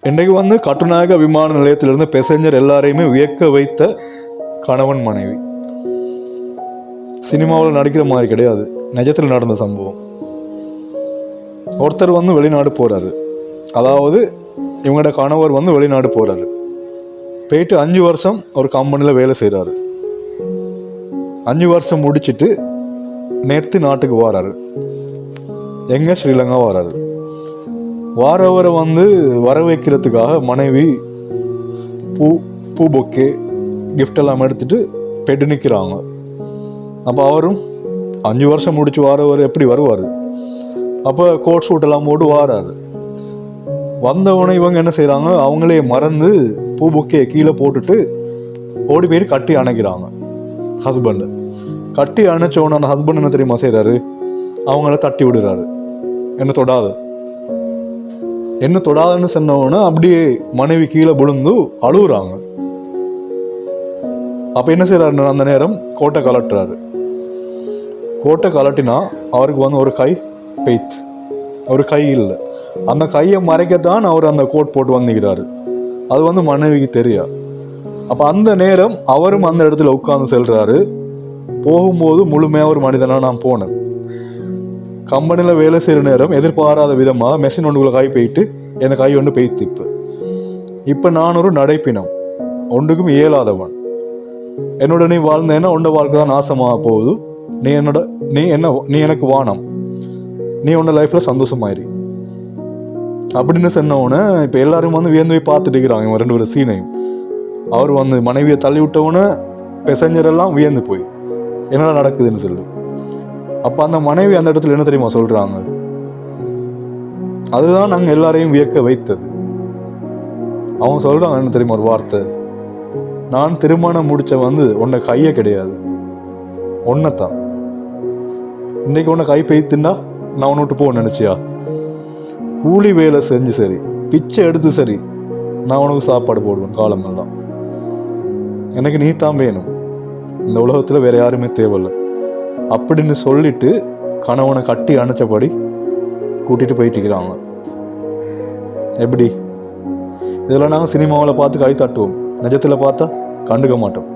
இன்றைக்கு வந்து கட்டுநாயக்க விமான நிலையத்திலிருந்து பேசஞ்சர் எல்லாரையுமே வியக்க வைத்த கணவன் மனைவி. சினிமாவில் நடிக்கிற மாதிரி கிடையாது, நிஜத்தில் நடந்த சம்பவம். ஒருத்தர் வந்து வெளிநாடு போறாரு, அதாவது இவங்களோட கணவர் வந்து வெளிநாடு போறாரு. போயிட்டு 5 வருஷம் ஒரு கம்பெனியில் வேலை செய்கிறாரு. 5 வருஷம் முடிச்சுட்டு நேற்று நாட்டுக்கு வராரு. எங்கே? ஸ்ரீலங்கா வராரு. வாரவரை வந்து வர வைக்கிறதுக்காக மனைவி பூ பொக்கே கிஃப்ட் எல்லாம் எடுத்துட்டு பெட்டு நிற்கிறாங்க. அப்போ அவரும் 5 வருஷம் முடிச்சு வாரவர் எப்படி வருவார்? அப்போ கோட் சூட் எல்லாம் போட்டு வாராரு. வந்தவொடனே இவங்க என்ன செய்கிறாங்க, அவங்களே மறந்து பூ பொக்கையை கீழே போட்டுட்டு ஓடி போயிட்டு கட்டி அணைக்கிறாங்க. ஹஸ்பண்டு கட்டி அணைச்சோன்னு அந்த ஹஸ்பண்ட் என்ன தெரியுமா செய்கிறாரு, அவங்கள தட்டி விடுறாரு, என்ன தொடாதுன்னு சொன்னவொன்னே அப்படியே மனைவி கீழே விழுந்து அழுகுறாங்க. அப்போ என்ன செய்யறாரு, அந்த நேரம் கோட்டை கலட்டுறாரு. கோட்டை கலட்டினா அவருக்கு வந்து ஒரு கை பெய்த், ஒரு கை இல்லை. அந்த கையை மறைக்கத்தான் அவர் அந்த கோட் போட்டு வந்துக்கிறாரு. அது வந்து மனைவிக்கு தெரியா. அப்போ அந்த நேரம் அவரும் அந்த இடத்துல உட்கார்ந்து செல்றாரு. போகும்போது முழுமையாக ஒரு மனிதனாக நான் போனேன். கம்பெனியில் வேலை செய்கிற நேரம் எதிர்பாராத விதமாக மெஷின் ஒன்றுக்குள்ள கை போயிட்டு எனக்கு கை ஒன்று பெய்த்து. இப்போ நான் ஒரு நடைப்பினம், ஒன்றுக்கும் இயலாதவன். என்னோட நீ வாழ்ந்தேன்னா உண்ட வாழ்க்கை தான் நாசமாக போகுது. நீ எனக்கு வானம், நீ உன்ன லைஃப்பில் சந்தோஷமாயிரு அப்படின்னு சொன்னவொன்னே இப்போ எல்லாரும் வந்து வியந்து போய் பார்த்துட்டு இருக்கிறாங்க இவன் 2 பேரும் சீனையும். அவர் வந்து மனைவியை தள்ளி விட்டவுடனே பெசஞ்சர் எல்லாம் வியந்து போய் என்னடா நடக்குதுன்னு சொல்லி. அப்போ அந்த மனைவி அந்த இடத்துல என்ன தெரியுமா சொல்றாங்க, அதுதான் நாங்கள் எல்லாரையும் வியக்க வைத்தது. அவங்க சொல்றாங்க என்ன தெரியுமா ஒரு வார்த்தை, நான் திருமணம் முடிச்ச வந்து உன்னை கையே கிடையாது, ஒன்னத்தான். இன்னைக்கு உன்னை கை பெய்த்துன்னா நான் உன்னை விட்டு போக நினைச்சியா? கூலி வேலை செஞ்சு சரி, பிச்சை எடுத்து சரி, நான் உனக்கு சாப்பாடு போடுவேன் காலமெல்லாம். எனக்கு நீ தான் வேணும், இந்த உலகத்தில் வேற யாருமே தேவையில்லை அப்படின்னு சொல்லிட்டு கணவனை கட்டி அணைச்சபடி கூட்டிட்டு போயிட்டு இருக்கிறாங்க. எப்படி? இதெல்லாம் நாங்கள் சினிமாவில் பார்த்து கை தட்டுவோம், நிஜத்தில் பார்த்தா கண்டுக்க மாட்டோம்.